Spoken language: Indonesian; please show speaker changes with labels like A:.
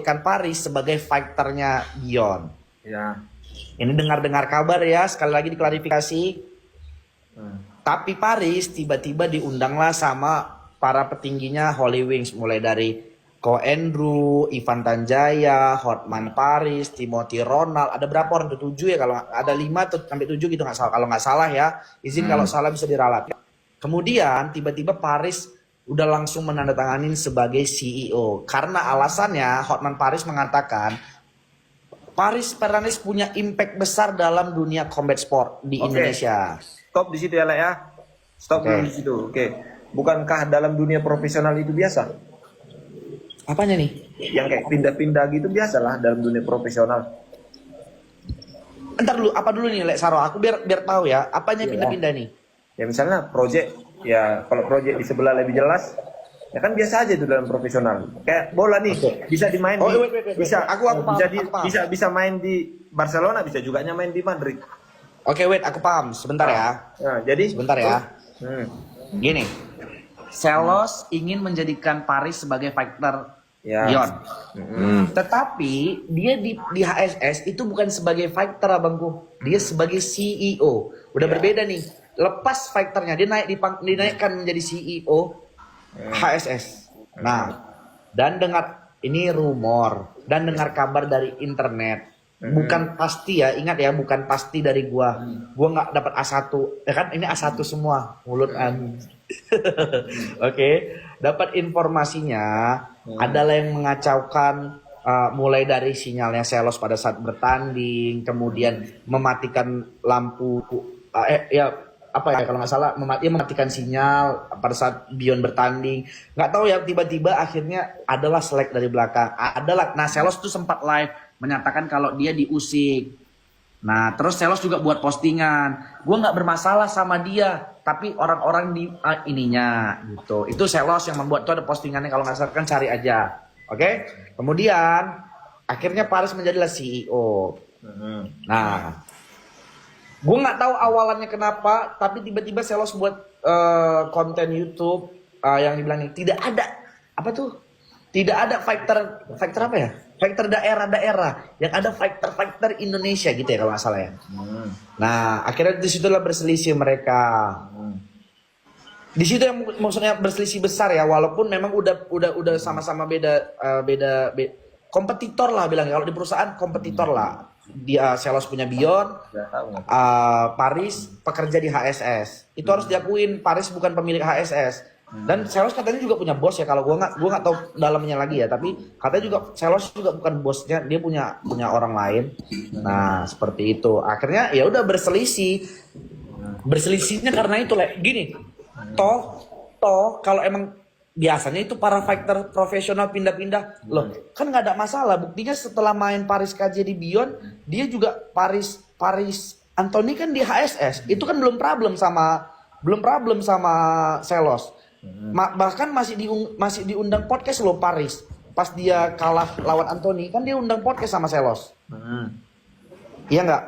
A: Kan Paris sebagai fighternya Gion.
B: Ya.
A: Ini dengar-dengar kabar ya, sekali lagi diklarifikasi. Tapi Paris tiba-tiba diundanglah sama para petingginya Holy Wings, mulai dari Ko Andrew, Ivan Tanjaya, Hotman Paris, Timothy Ronald, ada berapa orang tuh? 7 ya, kalau ada 5 sampai 7 gitu nggak salah. Kalau nggak salah ya, izin kalau salah bisa diralat. Kemudian tiba-tiba Paris udah langsung menandatanganin sebagai CEO karena alasannya Hotman Paris mengatakan Paris Fernandes punya impact besar dalam dunia combat sport di Indonesia.
B: Stop di situ ya, Lek ya. Stop dulu di situ. Bukankah dalam dunia profesional itu biasa?
A: Apanya nih?
B: Yang kayak pindah-pindah gitu biasalah dalam dunia profesional.
A: Entar dulu, apa dulu nih Lek Saro? Aku biar tahu ya, apanya pindah-pindah nih?
B: Ya misalnya project, ya kalau project di sebelah lebih jelas, ya kan biasa aja itu dalam profesional. Kayak bola nih, bisa dimain bisa
A: Aku paham.
B: bisa main di Barcelona, bisa juga main di Madrid.
A: Oke, wait, aku paham. Sebentar ya.
B: Nah, jadi
A: sebentar ya. Gini. Selos ingin menjadikan Paris sebagai fighter Gion. Tetapi dia di HSS itu bukan sebagai fighter, abangku. Dia sebagai CEO. Udah berbeda nih. Lepas fighternya, dia dinaikkan menjadi CEO HSS. Nah, dan dengar ini rumor dan dengar kabar dari internet. Bukan pasti ya, ingat ya, bukan pasti dari gua. Gua nggak dapat A1. Ya kan ini A1 semua, mulut Oke, dapat informasinya adalah yang mengacaukan mulai dari sinyalnya Selos pada saat bertanding, kemudian mematikan lampu kalau nggak salah mematikan sinyal pada saat Bion bertanding. Nggak tahu ya, tiba-tiba akhirnya adalah selek dari belakang. Nah Selos tuh sempat live menyatakan kalau dia diusik. Nah terus Selos juga buat postingan, gue nggak bermasalah sama dia, tapi orang-orang di ininya gitu. Itu Selos yang membuat tuh ada postingannya, kalau nggak salah kan cari aja. Oke? Kemudian akhirnya Paris menjadilah CEO. Nah, gue nggak tahu awalannya kenapa, tapi tiba-tiba Selos buat konten YouTube yang dibilang tidak ada tidak ada fighter apa ya? Fighter daerah-daerah, yang ada fighter Indonesia gitu ya kalau nggak salah ya. Nah akhirnya disitulah berselisih mereka. Di situ yang maksudnya berselisih besar ya, walaupun memang udah sama-sama beda kompetitor lah bilangnya, kalau di perusahaan kompetitor lah. Dia Selos punya Bion, Paris pekerja di HSS. Itu harus diakuin, Paris bukan pemilik HSS. Dan Selos katanya juga punya bos ya, kalau gua nggak tahu dalamnya lagi ya, tapi katanya juga Selos juga bukan bosnya, dia punya orang lain. Nah seperti itu. Akhirnya ya udah berselisihnya karena itu gini. Toh kalau emang biasanya itu para fighter profesional pindah-pindah loh, kan nggak ada masalah. Buktinya setelah main Paris KJ di Bion, dia juga Paris Anthony kan di HSS, itu kan belum problem sama Selos. Bahkan masih diundang podcast loh Paris. Pas dia kalah lawan Anthony kan dia undang podcast sama Selos. Iya nggak?